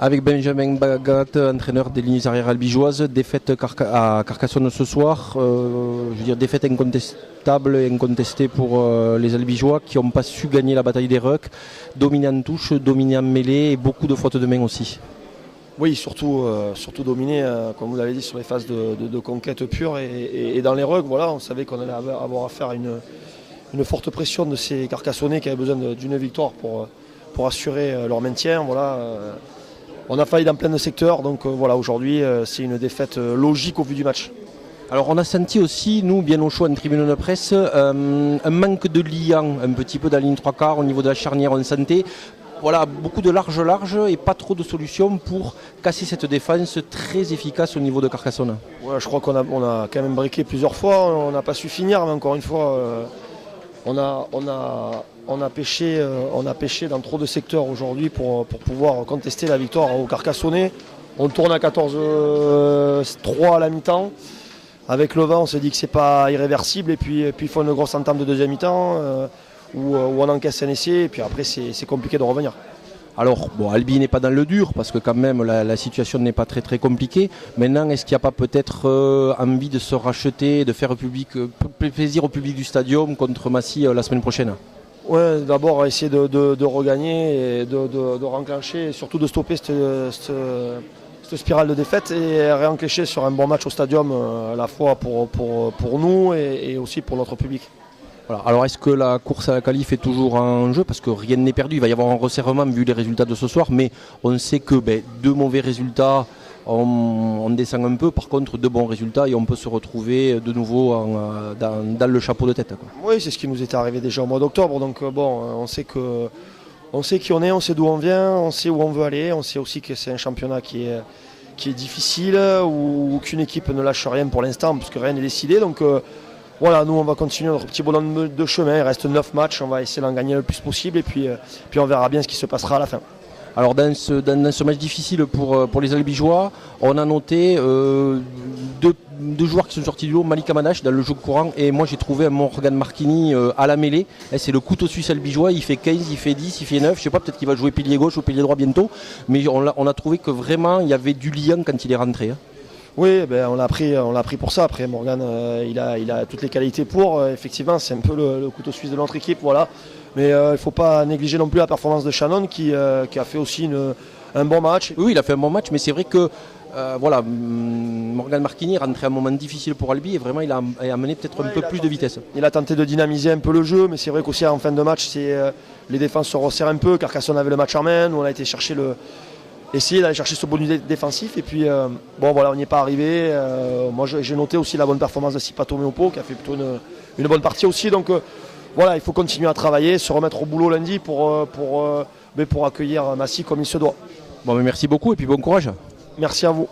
Avec Benjamin Bagat, entraîneur des lignes arrières albigeoises, défaite à Carcassonne ce soir. Je veux dire, défaite incontestable et incontestée pour les albigeois qui n'ont pas su gagner la bataille des rucks, dominé en touche, dominé en mêlée et beaucoup de fautes de main aussi. Oui, surtout dominé, comme vous l'avez dit, sur les phases de conquête pure et dans les rucks, voilà, on savait qu'on allait avoir affaire à une forte pression de ces Carcassonnais qui avaient besoin d'une victoire pour assurer leur maintien. Voilà. On a failli dans plein de secteurs, donc voilà, aujourd'hui c'est une défaite logique au vu du match. Alors on a senti aussi, nous, bien au chaud en tribune de presse, un manque de liant un petit peu dans la ligne 3/4 au niveau de la charnière, on sentait. Voilà, beaucoup de large et pas trop de solutions pour casser cette défense très efficace au niveau de Carcassonne. Ouais, je crois qu'on a quand même briqué plusieurs fois, on n'a pas su finir, mais encore une fois, on a pêché dans trop de secteurs aujourd'hui pour pouvoir contester la victoire au Carcassonnais. On tourne à 14-3 à la mi-temps. Avec le vent, on se dit que c'est pas irréversible et puis il faut une grosse entame de deuxième mi-temps où on encaisse un essai et puis après c'est compliqué de revenir. Alors, bon, Albi n'est pas dans le dur parce que quand même la situation n'est pas très très compliquée. Maintenant, est-ce qu'il n'y a pas peut-être envie de se racheter, de faire plaisir au public du stadium contre Massy la semaine prochaine? Ouais, d'abord essayer de regagner et de renclencher et surtout de stopper cette spirale de défaite et réenclencher sur un bon match au stadium à la fois pour nous et aussi pour notre public. Voilà. Alors est-ce que la course à la qualif est toujours en jeu? Parce que rien n'est perdu, il va y avoir un resserrement vu les résultats de ce soir, mais on sait que deux mauvais résultats, on descend un peu, par contre deux bons résultats et on peut se retrouver de nouveau dans le chapeau de tête, quoi. Oui, c'est ce qui nous était arrivé déjà au mois d'octobre, donc bon, on sait qui on est, on sait d'où on vient, on sait où on veut aller, on sait aussi que c'est un championnat qui est difficile, où aucune équipe ne lâche rien pour l'instant, parce que rien n'est décidé, donc voilà, nous on va continuer notre petit bonhomme de chemin, il reste 9 matchs, on va essayer d'en gagner le plus possible et puis on verra bien ce qui se passera à la fin. Alors dans ce match difficile pour les Albigeois, on a noté deux joueurs qui sont sortis du lot, Malik Amanache dans le jeu courant et moi j'ai trouvé un Morgan Marchini à la mêlée. C'est le couteau suisse albigeois, il fait 15, il fait 10, il fait 9, je sais pas, peut-être qu'il va jouer pilier gauche ou pilier droit bientôt, mais on a trouvé que vraiment il y avait du lien quand il est rentré. Oui, on l'a pris pour ça. Après, Morgan, il a toutes les qualités pour. Effectivement, c'est un peu le couteau suisse de notre équipe, voilà. Mais il ne faut pas négliger non plus la performance de Shannon qui a fait aussi un bon match. Oui, il a fait un bon match, mais c'est vrai que Morgan Marchini est rentré à un moment difficile pour Albi et vraiment il a amené peut-être un peu plus de vitesse. Il a tenté de dynamiser un peu le jeu, mais c'est vrai qu'aussi en fin de match, les défenses se resserrent un peu. Carcassonne avait le match en main, nous on a été essayer d'aller chercher ce bonus défensif et puis voilà, on n'y est pas arrivé. Moi j'ai noté aussi la bonne performance de Sipato Meopo qui a fait plutôt une bonne partie aussi, donc voilà, il faut continuer à travailler, se remettre au boulot lundi pour accueillir Massy comme il se doit. Bon, mais merci beaucoup et puis bon courage. Merci à vous.